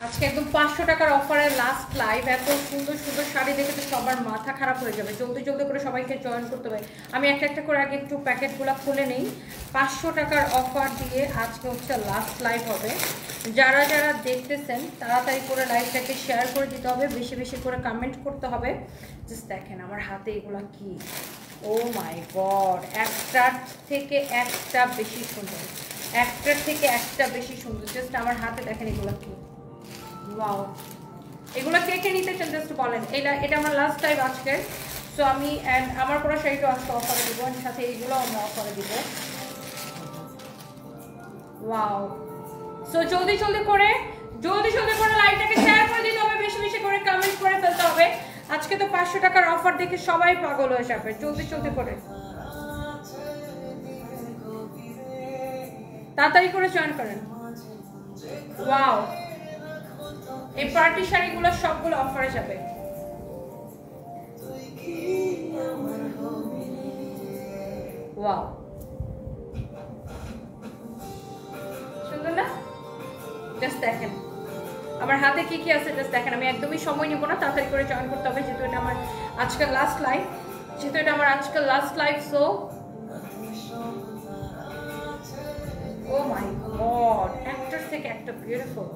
আজকে একদম 500 টাকার অফারে লাস্ট লাইভ। এত সুন্দর সুন্দর শাড়ি দেখে তো সবার মাথা খারাপ হয়ে যাবে। জলদি জলদি করে সবাইকে জয়েন করতে হবে। আমি একটা একটা করে আগে একটু প্যাকেটগুলো খুলে নেই। 500 টাকার অফার দিয়ে আজকে হচ্ছে লাস্ট লাইভ হবে। যারা যারা দেখতেছেন তাড়াতাড়ি করে লাইভটাকে শেয়ার করে দিতে হবে, বেশি বেশি করে কমেন্ট করতে হবে। জাস্ট দেখেন আমার হাতে এগুলো কি, ও মাই গড, একটার থেকে একটা বেশি সুন্দর, একটার থেকে একটা বেশি সুন্দর। জাস্ট আমার হাতে দেখেন এগুলো কি, ওয়াও। এগুলো কে কে নিতে চান জাস্ট বলেন। এটা আমার লাস্ট টাইম আজকে। সো আমি আমার পরা শাড়িটা আজকে অফারে দিব, এর সাথে এইগুলো আমরা অফারে দিব। ওয়াও। সো জলদি জলদি করে লাইভটাকে শেয়ার করে দিতে হবে, বেশি বেশি করে কমেন্ট করে ফেলতে হবে। আজকে তো 500 টাকার অফার দেখে সবাই পাগল হয়ে যাবে। জলদি জলদি করে তাড়াতাড়ি করে জয়েন করেন। ওয়াও, এই পার্টি শাড়িগুলো সবগুলো অফারে যাবে। ওয়াও, সুন্দর না? জাস্ট দেখেন আমার হাতে কি কি আছে, জাস্ট দেখেন। আমি একদমই সময় নিব না, তাড়াতাড়ি করে জয়েন করতে হবে, যেহেতু এটা আমার আজকাল লাস্ট লাইভ। সো ও মাই গড, একটার থেকে একটা বিউটিফুল।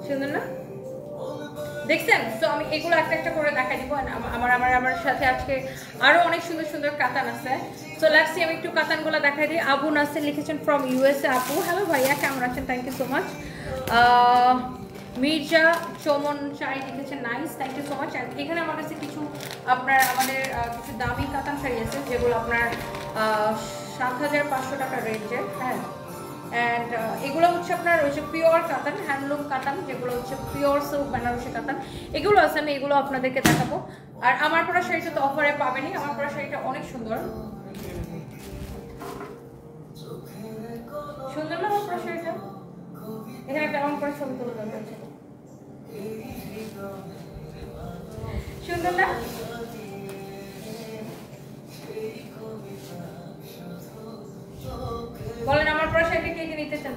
সুন্দর না? দেখছেন? তো আমি এগুলো একটা একটা করে দেখাই দিব। আমার সাথে আজকে আরো অনেক সুন্দর সুন্দর কাতান আছে। সো লেটস সি, আমি একটু কাতানগুলো দেখাই দিই। আবু নাসির লিখেছেন ফ্রম ইউএসএ। আপু হ্যালো ভাইয়া, কেমন আছেন? Thank you so much. Mirza Chaman শাড়ি লিখেছেন, nice, thank you so much. এখানে আমার কাছে কিছু আমাদের কিছু দামি কাতান শাড়ি আছে, যেগুলো আপনার 7,500 টাকা রেঞ্জের। হ্যাঁ, অ্যান্ড এগুলো হচ্ছে আপনার ওই যে পিওর কাতান, হ্যান্ডলুম কাতান, যেগুলো হচ্ছে পিওর সিল্ক বেনারসি কাতান, এগুলো আছে। আমি এগুলো আপনাদেরকে দেখাবো। আর আমার পরা শাড়িটা তো অফারে পাবেনই। আমার পরা শাড়িটা অনেক সুন্দর, সুন্দর না আমার পরা শাড়িটা? এখানে একটা এমন করে ছবি তুলে দেওয়া হয়েছে, সুন্দর না? বলেন আমার পরা শাড়িটা কে কে নিতে চান?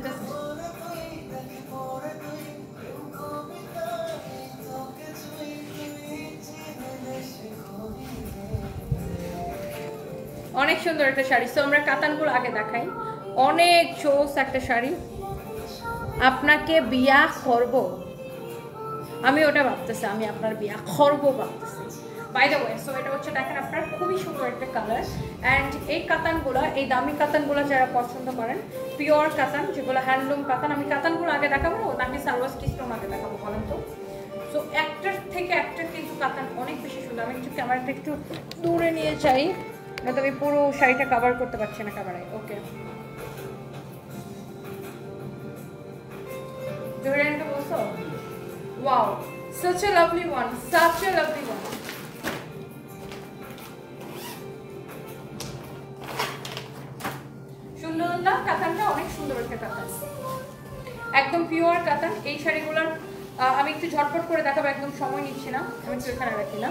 অনেক সুন্দর একটা শাড়ি। সো আমরা কাতানগুলো আগে দেখাই। অনেক জোস একটা শাড়ি। আপনাকে বিয়া করব, আমি ওটা ভাবতেছি, আমি আপনার বিয়া করব ভাবতেছি। বাই দ্য ওয়ে, সো এটা হচ্ছে দেখেন আপনার খুবই সুন্দর একটা কালার। অ্যান্ড এই কাতানগুলো, এই দামি কাতানগুলো যারা পছন্দ করেন, পিওর কাতান, যেগুলো হ্যান্ডলুম কাতান, আমি কাতানগুলো আগে দেখাবো নাকি সালোয়ার স্টিচটা আগে দেখাবো বলেন তো? সো একটার থেকে একটা কিন্তু কাতান অনেক বেশি সুন্দর। আমি একটু ক্যামেরাটা একটু দূরে নিয়ে চাই, না তো আমি পুরো শাড়িটা কভার করতে পারছি না ক্যামেরায়। ওকে, ধরে আনতে বলছো? Wow, such a lovely one, such a lovely one. সুন্দর না? কাতানটা অনেক সুন্দর একটা কাতান, একদম পিওর কাতান। এই শাড়িগুলোর আমি একটু ঝটপট করে দেখাবো, একদম সময় নিচ্ছি না। আমি একটু এখানে রাখি না,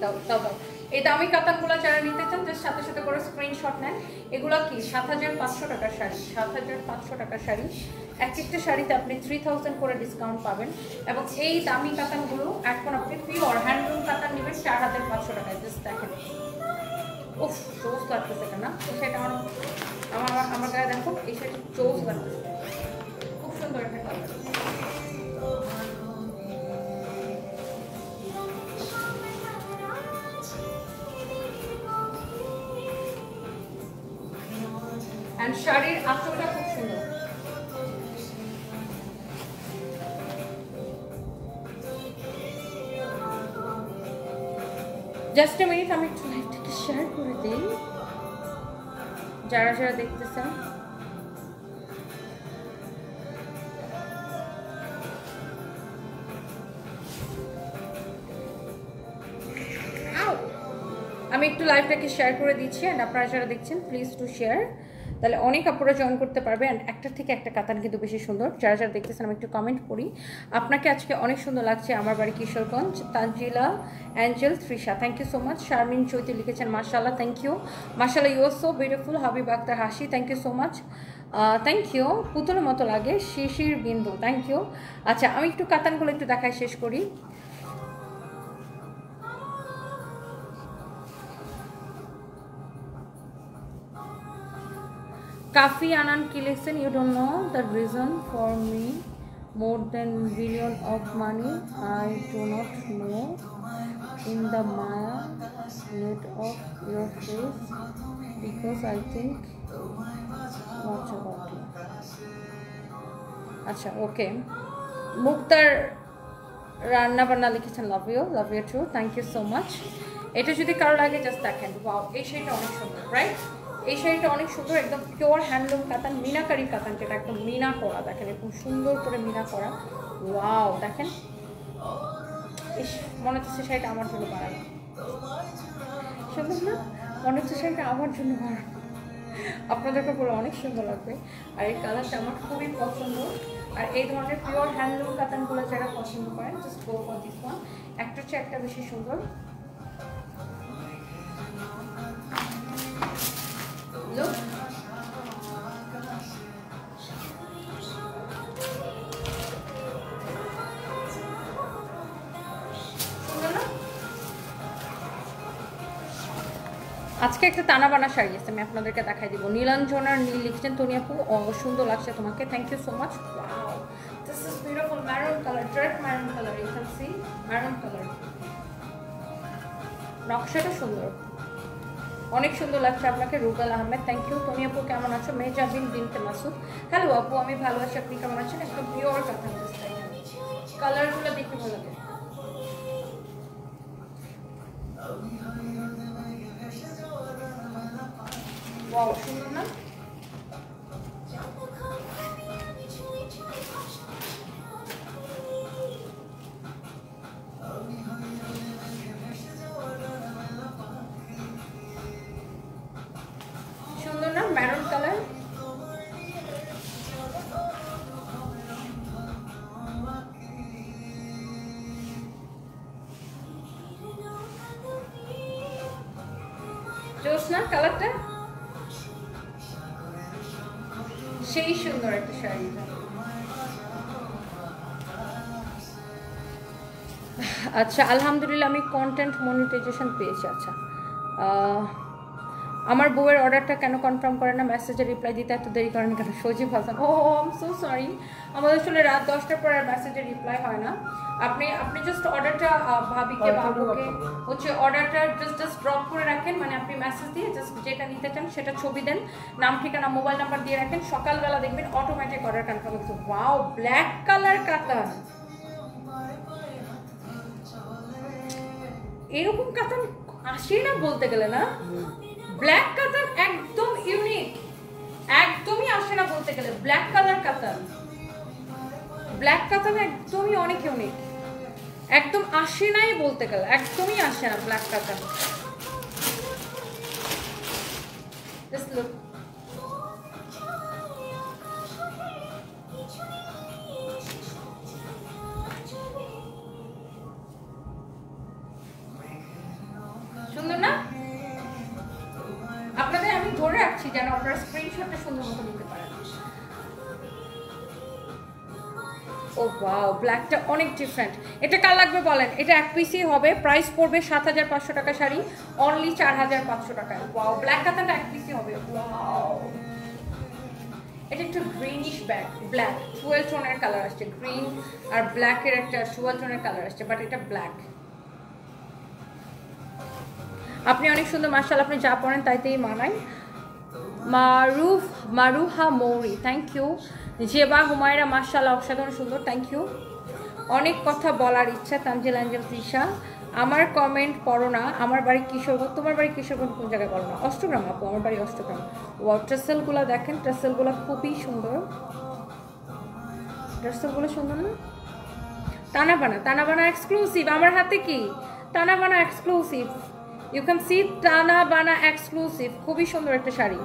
দাও দাও দাও। এই দামি কাতানগুলো যারা নিতে চান, জাস্ট সাথে সাথে করে স্ক্রিনশট নেন। এগুলো কি 7,500 টাকার শাড়ি, 7,500 টাকার শাড়ি। এক একটা শাড়িতে আপনি 3000 করে ডিসকাউন্ট পাবেন। এবং এই দামি কাতানগুলো এখন আপনি পিওর হ্যান্ডলুম কাতান নেবেন 4,500 টাকায়। জাস্ট দেখেন, উফ জোস লাগতেছে এটা না? এই শাড়িটা আমার গায়ে দেখো, এই শাড়িটা জোস লাগতেছে, খুব সুন্দর একটা কালার। এন্ড শাড়ির আঁচলটা খুব সুন্দর। জাস্ট এ মিনিট, আমি একটু লাইভটাকে শেয়ার করে দিই যারা যারা দেখতেছেন। আমি একটু লাইভটাকে শেয়ার করে দিচ্ছি, এন্ড আপনারা যারা দেখছেন প্লিজ টু শেয়ার। তাহলে অনেক আপুরা জয়েন করতে পারবে। অ্যান্ড একটার থেকে একটা কাতান কিন্তু বেশি সুন্দর। যারা যারা দেখতেছেন আমি একটু কমেন্ট করি। আপনাকে আজকে অনেক সুন্দর লাগছে। আমার বাড়ি Kishoreganj, Tanzila angel Trisha, thank you so much. Sharmin Choity লিখেছেন মাশাআল্লাহ, থ্যাংক ইউ। মাশাআল্লাহ, you are so beautiful. Habib Akter Hasi, thank you so much, thank you. পুতুলের মতো লাগে, শিশির বিন্দু, থ্যাংক ইউ। আচ্ছা, আমি একটু কাতানগুলো একটু দেখায় শেষ করি। Kafi Anand ki listen, you don't know the reason for me more than billion of money. I do not know in the Maya net of your face because I think much about you. আচ্ছা, ওকে। মুক্তার রান্না বান্না লিখেছেন, love you too, thank you so much. এটা যদি কারো লাগে just দেখেন, wow, এই শাড়িটা অনেক সুন্দর, রাইট? এই শাড়িটা অনেক সুন্দর, একদম পিওর হ্যান্ডলুম কাতান, মিনাকারি কাতান, যেটা একদম মিনা করা, দেখেন একদম সুন্দর করে মিনা করা। ওয়াও, দেখেন, ইস, মনে হচ্ছে শাড়িটা আমার জন্য বানানো, সুন্দর না? মনে হচ্ছে শাড়িটা আমার জন্য বানানো। আপনাদেরকে বলে অনেক সুন্দর লাগবে। আর এই কালারটা আমার খুবই পছন্দ। আর এই ধরনের পিওর হ্যান্ডলুম কাতানগুলো যারা পছন্দ করেন, just go for this one. একটা হচ্ছে একটা বেশি সুন্দর। লুক, আজকে একটা টানা বানা শাড়ি আছে, আমি আপনাদেরকে দেখাই দিব। নীলাঞ্জনার নীল লিখছেন, তনি আপু সুন্দর লাগছে তোমাকে, thank you so much. Wow, this is beautiful maroon colour, dark maroon colour, you can see maroon colour. নকশাটা সুন্দর, অনেক সুন্দর লাগছে আপনাকে। Rubel Ahmed, thank you. তনি আপু কেমন আছো? মেজাবিন বিনতে মাসুদ, হ্যালো আপু, আমি ভালো আছি, আপনি কেমন আছেন? একদম পিওর কাতান, কালারগুলো দেখতে ভালো লাগে। ওয়াও, সুন্দর না? সুন্দর না? Maroon colour. জোস না কালারটা? সেই সুন্দর একটা শাড়ি। আচ্ছা, আলহামদুলিল্লাহ আমি কন্টেন্ট মনিটাইজেশন পেয়েছি। আচ্ছা, আমার বউয়ের অর্ডারটা কেন কনফার্ম করে না? মেসেজে রিপ্লাই দিতে এত দেরি করেন কেন? সজীব হাসান, ও আই এম সো সরি, আমাদের আসলে রাত 10টার পর আর মেসেজে রিপ্লাই হয় না। আপনি জাস্ট অর্ডারটা ভাবিকে বাবুকে হচ্ছে অর্ডারটা জাস্ট ড্রপ করে রাখেন, মানে আপনি মেসেজ দিয়ে জাস্ট যেটা নিতে চান সেটা ছবি দেন, নাম ঠিকানা মোবাইল নাম্বার দিয়ে রাখেন, সকালবেলা দেখবেন অটোমেটিক অর্ডার কনফার্ম হচ্ছে। ওয়াও, ব্ল্যাক কালার কাতান, এরকম কাতান আসে না বলতে গেলে, না? ব্ল্যাক কাতান একদম ইউনিক, একদমই আসে না বলতে গেলে। ব্ল্যাক কালার কাতান, ব্ল্যাক কাতান একদমই অনেক ইউনিক, একদম আসে নাই বলতে গেলে, একদমই আসে না ব্ল্যাক কাতান। জাস্ট লুক, সুন্দর না? আপনাদের আমি ধরে রাখছি যেন আপনারা স্ক্রিনশটটা সুন্দর মতো নিতে পারেন। ও ওয়াও, ব্ল্যাকটা অনেক ডিফারেন্ট। এটা কার লাগবে বলেন? এটা এক পিসই হবে, প্রাইস পড়বে 7500 টাকা শাড়ি, অনলি 4500 টাকায়। ওয়াও, ব্ল্যাক কাতানটা এক পিসই হবে। ওয়াও, এটা একটু গ্রিনিশ ব্ল্যাক 12 টোনের কালার আসছে, গ্রিন আর ব্ল্যাকের একটা 12 টোনের কালার আসছে, বাট এটা ব্ল্যাক। আপনি অনেক সুন্দর, মাশাআল্লাহ, আপনি যা পড়েন তাইতেই মানায়। মারুহা মৌরি, থ্যাংক ইউ। জেবা হুমায়রা, মাশাআল্লাহ, অসাধারণ সুন্দর, থ্যাংক ইউ। অনেক কথা বলার ইচ্ছা, তানজিল অ্যাঞ্জেল তৃষা। আমার কমেন্ট পড়ো না, আমার বাড়ি কিশোরগঞ্জ। তোমার বাড়ি কিশোরগঞ্জ কোন জায়গায় বলো না? অষ্টগ্রাম আপু, আমার বাড়ি অষ্টগ্রাম। ওয়াও, ট্রেসেলগুলো দেখেন, ট্রেসেলগুলো খুবই সুন্দর, ট্রেসেলগুলো সুন্দর না? টানা বানা এক্সক্লুসিভ, আমার হাতে কি টানা বানা এক্সক্লুসিভ, ইউ ক্যান সি টানা বানা এক্সক্লুসিভ, খুবই সুন্দর একটা শাড়ি।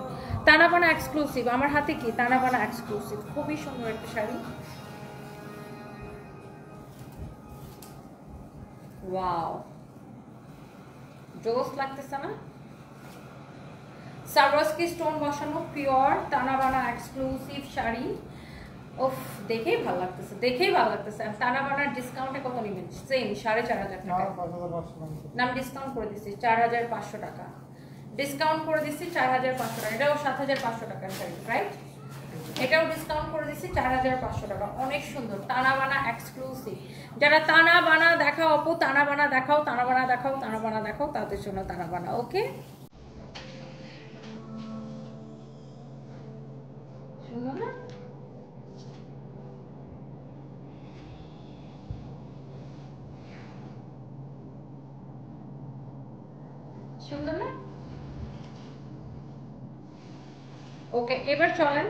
টানা বানা এক্সক্লুসিভ, আমার হাতে কি টানা বানা এক্সক্লুসিভ, খুবই সুন্দর একটা শাড়ি। ওয়াও, জোস লাগতেছে না? সারোয়ারস্কি স্টোন বসানো পিওর টানা বানা এক্সক্লুসিভ শাড়ি। ওফ, দেখেই ভালো লাগতেছে, দেখেই ভালো লাগতেছে। আর টানা বানার ডিসকাউন্টে কত নেবেন? সেম 4,500 টাকা। নাম ডিসকাউন্ট করে দিচ্ছি 4,500 টাকা, ডিসকাউন্ট করে দিচ্ছি 4,500 টাকা। এটাও 7,500 টাকার শাড়ি, রাইট? এটাও ডিসকাউন্ট করে দিচ্ছি 4,500 টাকা। অনেক সুন্দর টানা বানা এক্সক্লুসিভ। যারা টানা বানা দেখাও আপু, টানা বানা দেখাও, টানা বানা দেখাও, টানা বানা দেখাও, তাদের জন্য টানা বানা। ওকে, সুন্দর না? সুন্দর না? ওকে, এবার চলেন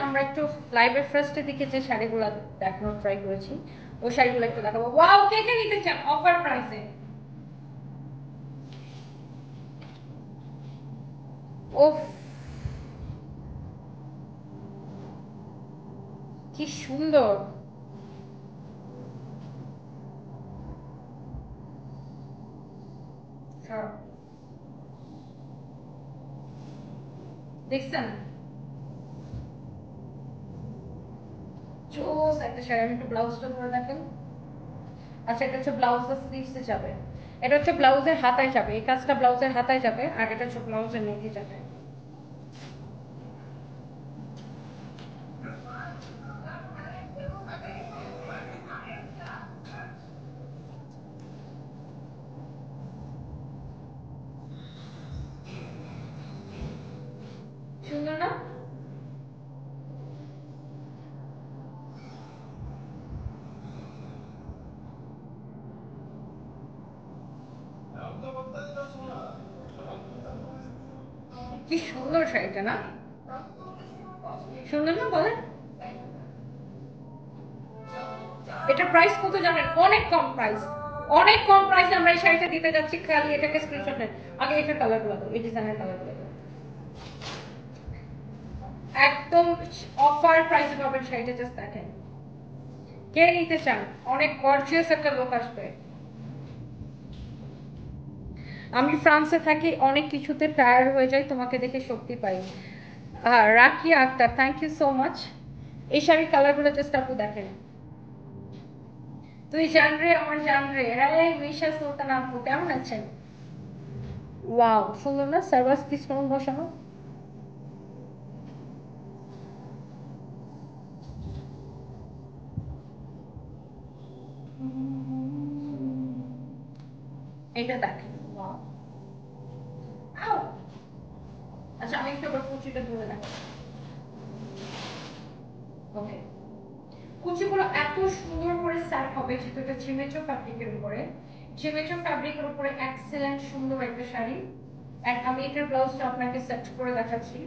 আমরা একটু লাইভের ফার্স্টের দিকে যে শাড়িগুলো দেখানোর ট্রাই করেছি, ওই শাড়িগুলো একটু দেখাবো। ওয়াও, কে কে নিতে চান অফার প্রাইসে? ওফ, কি সুন্দর! দেখছেন? জোস একটা শাড়ি। আমি একটু ব্লাউজটা ধরে দেখেন। আচ্ছা, এটা হচ্ছে ব্লাউজের স্লিভসে যাবে, এটা হচ্ছে ব্লাউজের হাতায় যাবে, এই কাজটা ব্লাউজের হাতায় যাবে, আর এটা হচ্ছে ব্লাউজের নেকে যাবে। সুন্দর না? কি সুন্দর শাড়িটা না? সুন্দর না বলেন? এটা প্রাইস কত জানেন? অনেক কম প্রাইস, অনেক কম প্রাইসে আমরা এই শাড়িটা দিতে যাচ্ছি। খালি এটাকে স্ক্রিনশট নেন। আগে এটার কালারগুলো দাও, এই ডিজাইনের কালারগুলো দাও। একদম অফার প্রাইসে পাবেন শাড়িটা, জাস্ট দেখেন। কে নিতে চান? অনেক গর্জিয়াস একটা লোক আসবে। আমি ফ্রান্সে থাকি, অনেক কিছুতে টায়ার্ড হয়ে যাই, তোমাকে দেখে শক্তি পাই। Rakia Akter, thank you so much. এই শাড়ির কালারগুলো জাস্ট আপু দেখেন। তুই জান রে, আমার জান রে। হ্যাঁ, মিশা সুলতানা আপু, কেমন আছেন? ওয়াও, সুন্দর না? সার্ভাসকি স্টোন বসানো। এটা দেখেন, ওয়াও। আউ! আচ্ছা, আমি একটু আবার কুচিটা ধরে রাখি। ওকে, কুচিগুলো এত সুন্দর করে সেট হবে, যেহেতু এটা ঝিমেচো ফ্যাব্রিকের উপরে, ঝিমেচো ফ্যাব্রিকের উপরে এক্সেলেন্ট সুন্দর একটা শাড়ি। আর আমি এটার ব্লাউজটা আপনাকে সেট করে দেখাচ্ছি।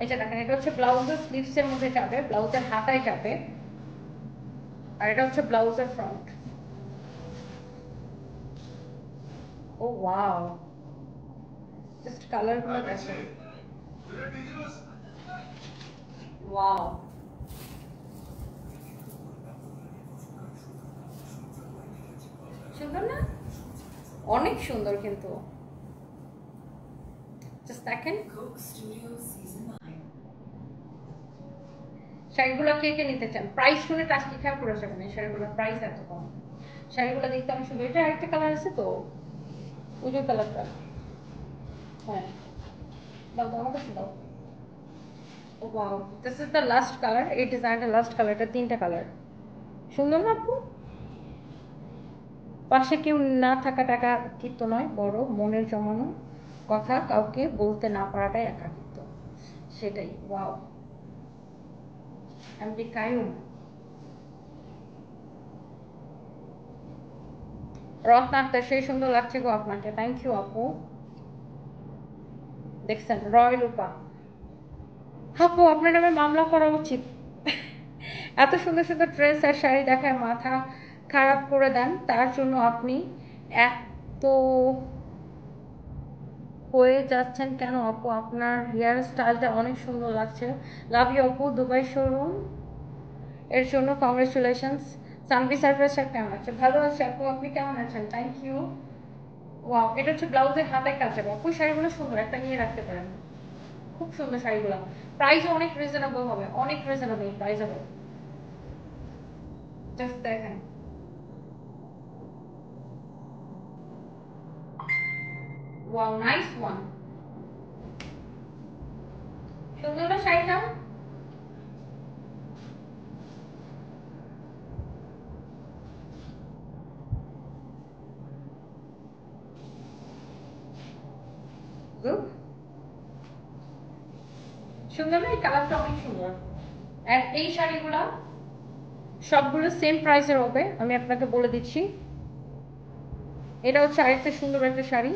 এটা দেখেন, এটা হচ্ছে ব্লাউজের স্লিভসের মধ্যে যাবে, ব্লাউজের হাতায় যাবে, আর এটা হচ্ছে ব্লাউজের ফ্রন্ট। ও ওয়াও, জাস্ট কালারগুলো দেখেন। ওয়াও, সুন্দর না? অনেক সুন্দর কিন্তু, জাস্ট দেখেন। শাড়িগুলো কে কে নিতে চান? প্রাইস শুনে টাস্কি খেয়াল করে যাবেন, এই শাড়িগুলোর প্রাইস এত কম। শাড়িগুলো দেখতে অনেক সুন্দর। এটা আরেকটা কালার আছে তো, উজোর কালারটা। হ্যাঁ, দাও দাও, আমার কাছে দাও। Wow, this is the last colour. এই ডিজাইনটা লাস্ট কালার, এটা 3টা কালার। সুন্দর না আপু? পাশে কেউ না থাকা টাকা একাকিত্ব নয়, বড় মনের জমানো কথা কাউকে বলতে না পারাটাই একাকিত্ব, সেটাই। ওয়াও, আমি কায়ুম। রত্না আক্তার, সেই সুন্দর লাগছে গো আপনাকে, থ্যাংক ইউ আপু। দেখছেন, রয়্যাল উপা। আপু আপনার নামে মামলা করা উচিত। এত সুন্দর সুন্দর ড্রেস আর শাড়ি দেখায় মাথা খারাপ করে দেন, তার জন্য আপনি এত হয়ে যাচ্ছেন কেন আপু? আপনার হেয়ার স্টাইলটা অনেক সুন্দর লাগছে। লাভ ইউ আপু। দুবাই শোরুম এর জন্য কংগ্রেচুলেশনস। সানভি সারপ্রাইজ কেমন আছে? ভালো আছে আপু, আপনি কেমন আছেন? Thank you. ওয়াও, এটা হচ্ছে ব্লাউজের হাতের কাজ হবে আপু। শাড়িগুলো সুন্দর, একটা নিয়ে রাখতে পারেন। খুব সুন্দর শাড়িগুলো, প্রাইসও অনেক রিজনেবল হবে, অনেক রিজনেবল প্রাইস হবে। জাস্ট দেখেন, ওয়াও নাইস ওয়ান। সুন্দর না শাড়িটা? সুন্দর না? এই কালারটা অনেক সুন্দর। আর এই শাড়িগুলা সবগুলো সেম প্রাইসের হবে, আমি আপনাকে বলে দিচ্ছি। এটা হচ্ছে আরেকটা সুন্দর একটা শাড়ি।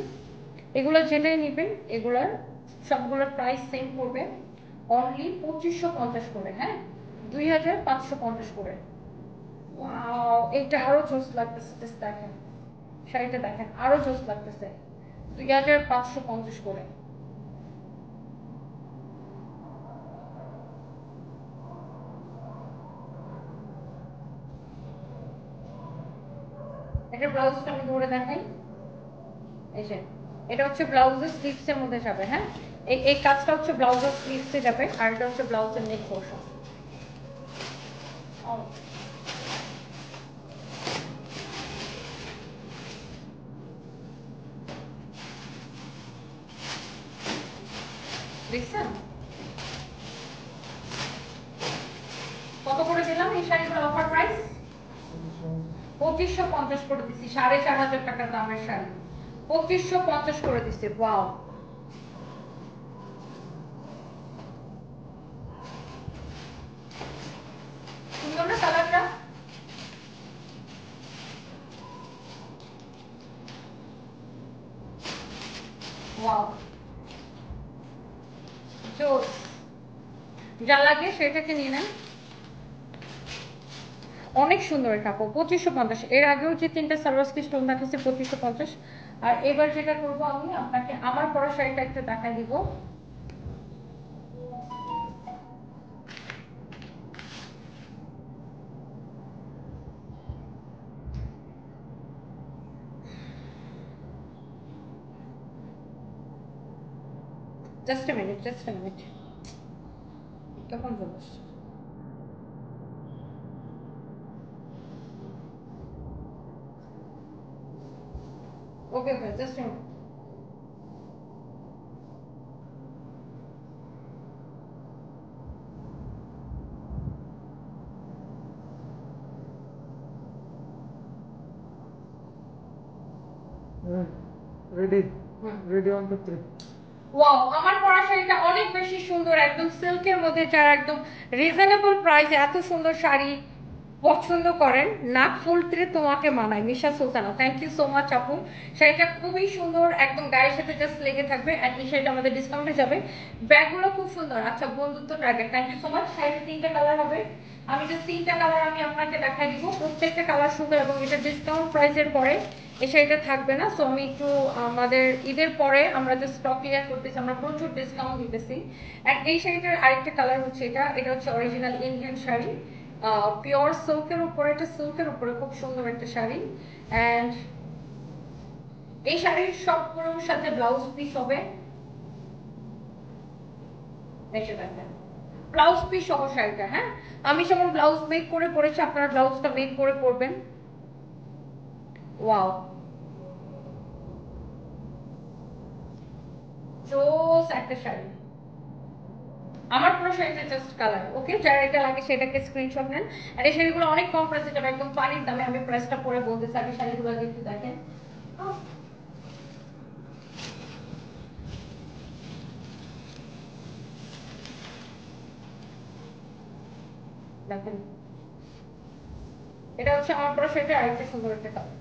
এগুলো যেটাই নেবেন এগুলার সবগুলোর প্রাইস সেম পড়বে, অনলি 2550 করে। হ্যাঁ, 2550 করে। ওয়াও, এটা আরো জোস লাগতেছে। জাস্ট দেখেন শাড়িটা, দেখেন আরো জোস লাগতেছে। 2550 করে। এটা ব্লাউজটা আমি ধরে দেখাই। এই যে এটা হচ্ছে ব্লাউজের স্লিভসের মধ্যে যাবে। হ্যাঁ, এই এই কাজটা হচ্ছে ব্লাউজের স্লিভসে যাবে, আর এটা হচ্ছে ব্লাউজের নেক পোর্শন। দেখছেন কত করে দিলাম এই শাড়িগুলো? অফার প্রাইস 2550 করে দিচ্ছি। 4500 টাকা দামের শাড়ি 2550 করে দিচ্ছি। ওয়াও, সুন্দর না কালারটা? ওয়াও, জোস। যা লাগে সেটাকে নিয়ে নেন। অনেক সুন্দর এটা আপু, 2550। এর আগেও যে তিনটা সালোয়ার স্টোন দেখাচ্ছে 2550। আর এবার যেটা করবো, আমি আপনাকে আমার পরা শাড়িটা একটু দেখাই দিব। Just a minute, just a minute. তখন বলবো। Okay okay, just a minute. Ready ready one two three. Wow, আমার পরা শাড়িটা অনেক বেশি সুন্দর, একদম সিল্কের মধ্যে, যারা একদম রিজনেবল প্রাইসে এত সুন্দর শাড়ি পছন্দ করেন, নাক ফুলতে তোমাকে মানায়। Misha Sultana, thank you so much আপু। শাড়িটা খুবই সুন্দর, একদম গায়ের সাথে জাস্ট লেগে থাকবে। আর এই শাড়িটা আমাদের ডিসকাউন্টে যাবে। ব্যাগগুলো খুব সুন্দর। আচ্ছা, বন্ধুত্ব target, thank you so much. শাড়িতে তিনটা কালার হবে, আমি জাস্ট তিনটা কালার আমি আপনাকে দেখাই দিব। প্রত্যেকটা কালার সুন্দর, এবং এটা ডিসকাউন্ট প্রাইসের পরে এই শাড়িটা থাকবে না। সো আমি একটু আমাদের ঈদের পরে আমরা যে স্টক ক্লিয়ার করতেছি, আমরা প্রচুর ডিসকাউন্ট দিতেছি। অ্যান্ড এই শাড়িটার আরেকটা কালার হচ্ছে এটা, এটা হচ্ছে অরিজিনাল ইন্ডিয়ান শাড়ি, পিওর সিল্কের উপরে, এটা সিল্কের উপরে খুব সুন্দর একটা শাড়ি। অ্যান্ড এই শাড়ির সবগুলোর সাথে ব্লাউজ পিস হবে। দেখে দেখেন ব্লাউজ পিস সহ শাড়িটা। হ্যাঁ, আমি যেমন ব্লাউজ মেক করে পরেছি, আপনারা ব্লাউজটা মেক করে পরবেন। ওয়াও, জোস একটা শাড়ি। আমার পুরো শাড়িটা জাস্ট কালার। ওকে, যার এটা লাগে সেটাকে স্ক্রিনশট নেন। আর এই শাড়িগুলো অনেক কম প্রাইসে যাবে, একদম পানির দামে। আমি প্রাইসটা পরে বলতেছি, আগে শাড়িগুলো আগে একটু দেখেন। দেখেন, এটা হচ্ছে আমার পুরো শাড়িটা আরেকটা সুন্দর একটা কালার।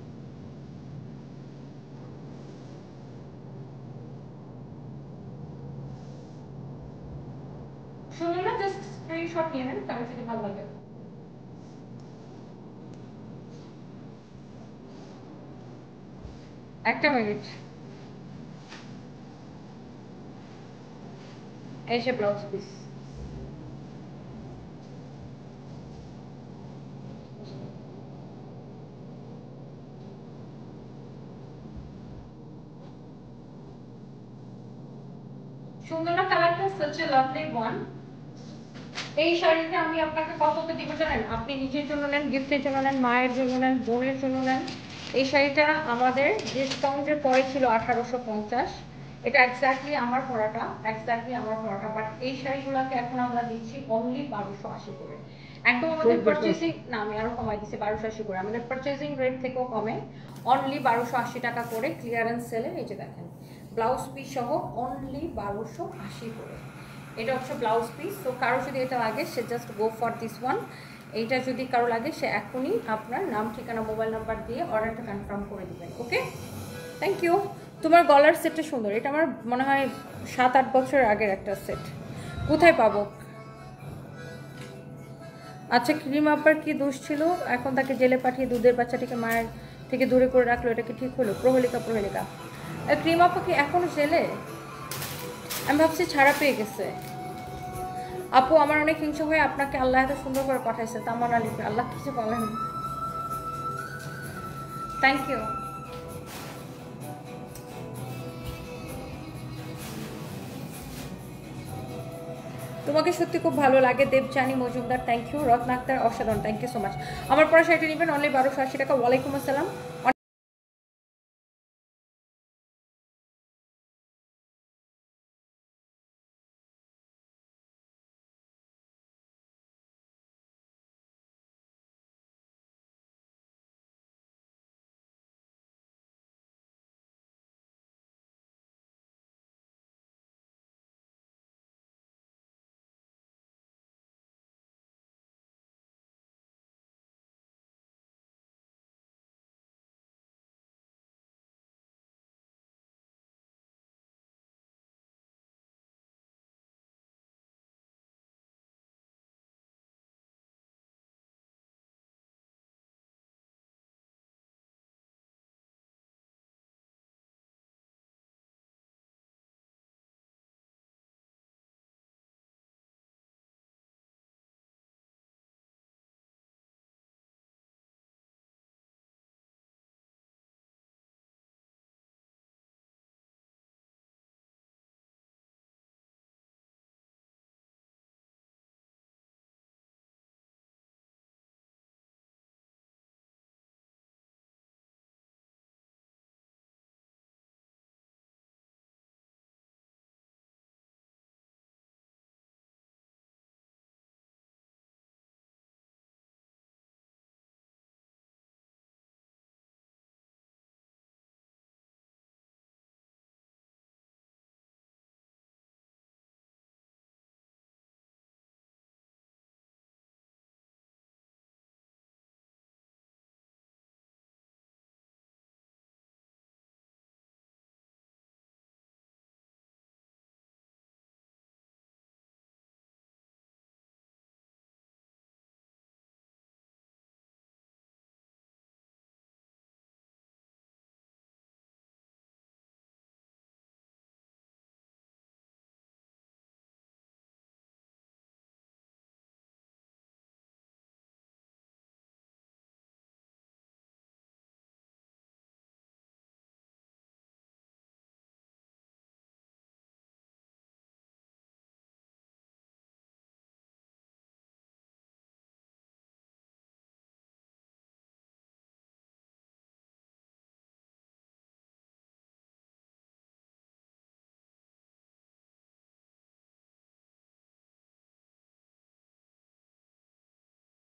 সুন্দর না? জাস্ট স্ক্রিনশট নিয়ে নেন, কারো যদি ভালো লাগে। একটা মিনিট। এই যে ব্লাউজ পিস। সুন্দর না কালারটা? such a lovely one. এই শাড়িটা আমি আপনাকে কততে দিব জানেন? আপনি নিজের জন্য নেন, গিফটের জন্য নেন, মায়ের জন্য নেন, বোনের জন্য নেন। এই শাড়িটা আমাদের ডিসকাউন্টের পরে ছিল 1850। এটা এক্স্যাক্টলি আমার পরাটা, বাট এই শাড়িগুলোকে এখন আমরা দিচ্ছি অনলি 1280 করে। একদম আমাদের পারচেজিং না, আমি আরো কমাই দিচ্ছি 1280 করে। আমাদের পারচেজিং রেট থেকেও কমে, অনলি 1280 টাকা করে ক্লিয়ারেন্স সেলে। এই যে দেখেন ব্লাউজ পিস সহ অনলি 1280 করে। এটা হচ্ছে ব্লাউজ পিস। তো কারো যদি এটা লাগে সে just go for this one. এইটা যদি কারো লাগে সে এখনই আপনার নাম, ঠিকানা, মোবাইল নাম্বার দিয়ে অর্ডারটা কনফার্ম করে দিবেন। ওকে, থ্যাংক ইউ। তোমার গলার সেটটা সুন্দর, এটা আমার মনে হয় 7-8 বছর আগের একটা সেট। কোথায় পাবো? আচ্ছা, ক্রিম আপার কি দোষ ছিল? এখন তাকে জেলে পাঠিয়ে দুধের বাচ্চাটিকে মায়ের থেকে দূরে করে রাখলো, এটা কি ঠিক হলো? প্রহেলিকা ক্রিম আপা কি এখনো জেলে? আমি ভাবছি ছাড়া পেয়ে গেছে। আপু আমার অনেক হিংসা হয়ে আপনাকে আল্লাহ এত সুন্দর করে পাঠাইছে। তামান্না লিখবে, আল্লাহ কিছু বলেন। Thank you. তোমাকে সত্যি খুব ভালো লাগে। Debjani Majumdar, thank you. রত্না আক্তার, অসাধারণ, থ্যাংক ইউ সো মাচ। আমার পড়া শাড়িটা নেবেন অনলি 1280 টাকা। ওয়ালাইকুম আসসালাম।